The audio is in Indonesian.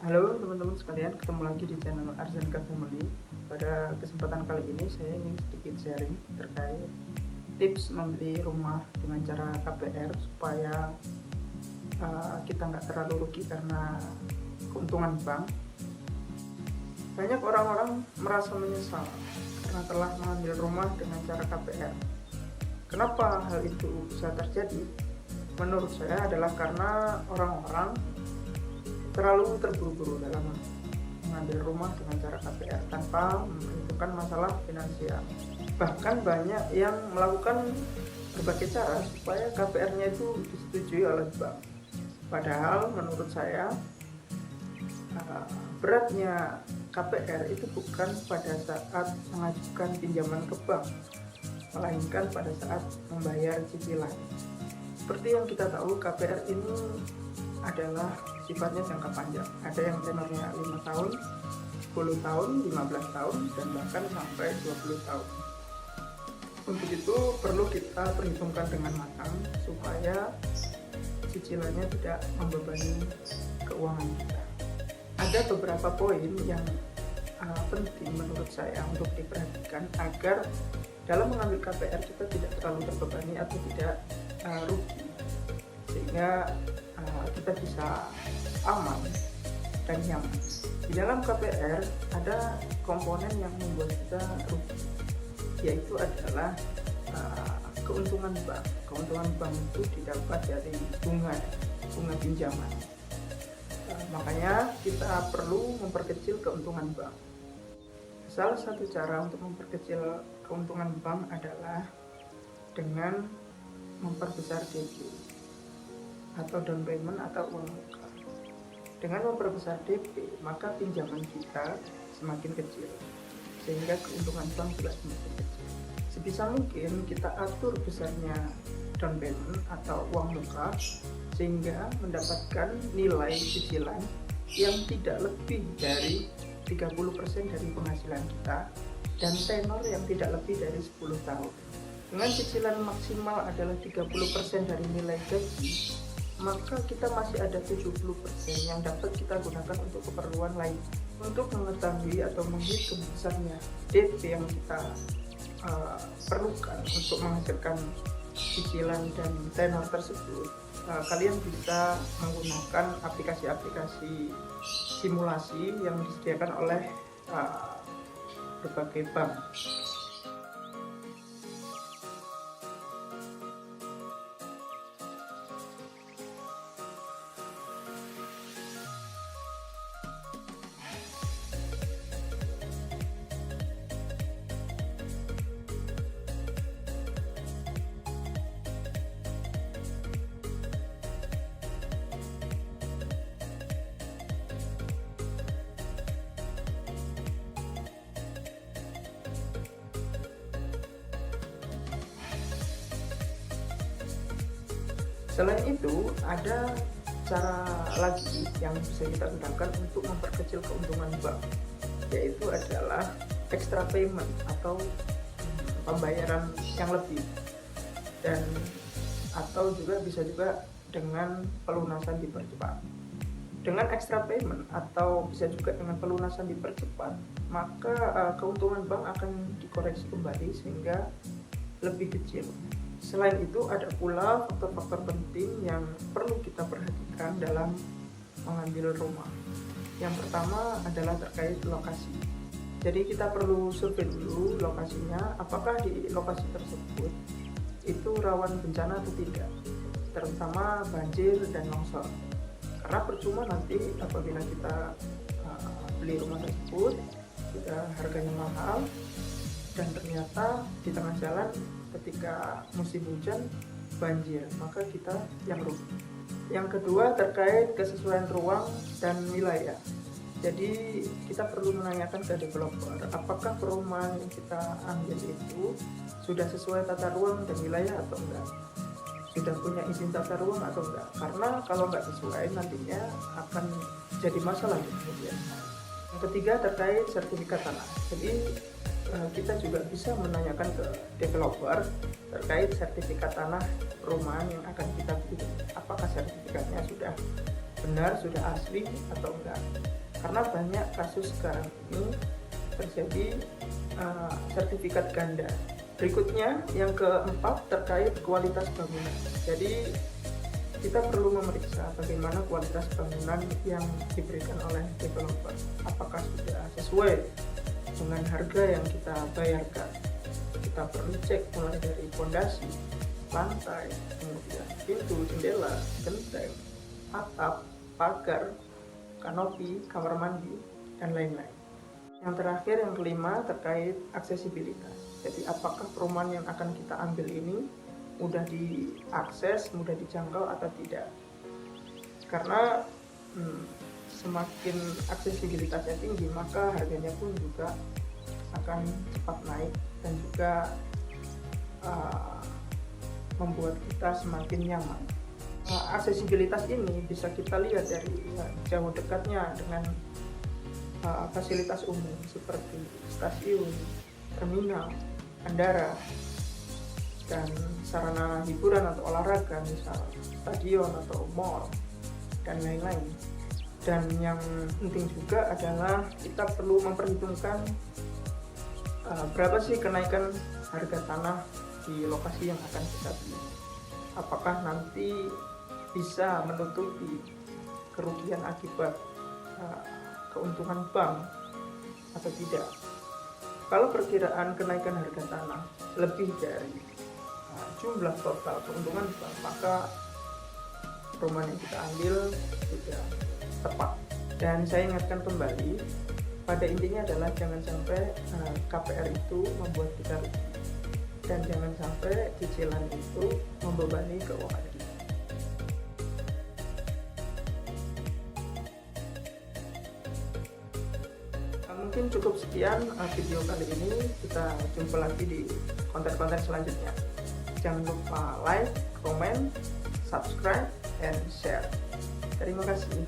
Halo teman-teman sekalian, ketemu lagi di channel Arzanka Family. Pada kesempatan kali ini saya ingin sedikit sharing terkait tips membeli rumah dengan cara KPR supaya kita nggak terlalu rugi karena keuntungan bank. Banyak orang-orang merasa menyesal karena telah mengambil rumah dengan cara KPR. Kenapa hal itu bisa terjadi? Menurut saya adalah karena orang-orang terlalu terburu-buru dalam mengambil rumah dengan cara KPR tanpa memperhitungkan masalah finansial. Bahkan banyak yang melakukan berbagai cara supaya KPR-nya itu disetujui oleh bank. Padahal menurut saya beratnya KPR itu bukan pada saat mengajukan pinjaman ke bank, melainkan pada saat membayar cicilan. Seperti yang kita tahu, KPR ini adalah sifatnya jangka panjang. Ada yang tenornya 5 tahun, 10 tahun, 15 tahun, dan bahkan sampai 20 tahun. Untuk itu perlu kita perhitungkan dengan matang supaya cicilannya tidak membebani keuangan kita. Ada beberapa poin yang penting menurut saya untuk diperhatikan agar dalam mengambil KPR kita tidak terlalu terbebani atau tidak rugi, sehingga kita bisa aman dan nyaman. Di dalam KPR ada komponen yang membuat kita rugi, yaitu adalah keuntungan bank. Keuntungan bank itu didapat dari bunga pinjaman. Makanya kita perlu memperkecil keuntungan bank. Salah satu cara untuk memperkecil keuntungan bank adalah dengan memperbesar DP atau down payment atau uang muka. Dengan memperbesar DP, maka pinjaman kita semakin kecil, sehingga keuntungan bank juga semakin kecil. Sebisa mungkin kita atur besarnya down payment atau uang muka, sehingga mendapatkan nilai cicilan yang tidak lebih dari 30% dari penghasilan kita dan tenor yang tidak lebih dari 10 tahun. Dengan cicilan maksimal adalah 30% dari nilai gaji, maka kita masih ada 70% yang dapat kita gunakan untuk keperluan lain. Untuk mengetahui atau menghitung besarnya DP yang kita perlukan untuk menghasilkan cicilan dan tenor tersebut, kalian bisa menggunakan aplikasi-aplikasi simulasi yang disediakan oleh berbagai bank. Selain itu, ada cara lagi yang bisa kita gunakan untuk memperkecil keuntungan bank, yaitu adalah extra payment atau pembayaran yang lebih, dan atau juga bisa juga dengan pelunasan dipercepat. Dengan extra payment atau bisa juga dengan pelunasan dipercepat, maka keuntungan bank akan dikoreksi kembali sehingga lebih kecil. Selain itu, ada pula faktor-faktor penting yang perlu kita perhatikan dalam mengambil rumah. Yang pertama adalah terkait lokasi. Jadi kita perlu survei dulu lokasinya, apakah di lokasi tersebut itu rawan bencana atau tidak, terutama banjir dan longsor. Karena percuma nanti apabila kita beli rumah tersebut, sudah harganya mahal, dan ternyata di tengah jalan ketika musim hujan banjir, maka kita yang rugi. Yang kedua terkait kesesuaian ruang dan wilayah. Jadi kita perlu menanyakan ke developer apakah perumahan yang kita ambil itu sudah sesuai tata ruang dan wilayah atau enggak, sudah punya izin tata ruang atau enggak. Karena kalau enggak sesuai nantinya akan jadi masalah kemudian. Yang ketiga terkait sertifikat tanah. Jadi kita juga bisa menanyakan ke developer terkait sertifikat tanah perumahan yang akan kita beli, apakah sertifikatnya sudah benar, sudah asli atau enggak. karena banyak kasus sekarang ini terjadi sertifikat ganda. Berikutnya yang keempat terkait kualitas bangunan. Jadi kita perlu memeriksa bagaimana kualitas bangunan yang diberikan oleh developer, apakah sudah sesuai dengan harga yang kita bayarkan. Kita perlu cek mulai dari fondasi, lantai, kemudian pintu, jendela, genteng, atap, pagar, kanopi, kamar mandi, dan lain-lain. Yang terakhir, yang kelima, terkait aksesibilitas. Jadi apakah perumahan yang akan kita ambil ini mudah diakses, mudah dijangkau atau tidak. Karena semakin aksesibilitasnya tinggi, maka harganya pun juga akan cepat naik dan juga membuat kita semakin nyaman. Aksesibilitas ini bisa kita lihat dari jauh dekatnya dengan fasilitas umum seperti stasiun, terminal, bandara, dan sarana hiburan atau olahraga, misal stadion atau mall, dan lain-lain. Dan yang penting juga adalah kita perlu memperhitungkan berapa sih kenaikan harga tanah di lokasi yang akan kita beli. Apakah nanti bisa menutupi kerugian akibat keuntungan bank atau tidak. Kalau perkiraan kenaikan harga tanah lebih dari jumlah total keuntungan bank, maka perumahan yang kita ambil sudah tepat. Dan saya ingatkan kembali, pada intinya adalah jangan sampai KPR itu membuat kita rugi, dan jangan sampai cicilan itu membebani keuangan kita. Mungkin cukup sekian video kali ini. Kita jumpa lagi di konten-konten selanjutnya. Jangan lupa like, comment, subscribe, and share. Terima kasih.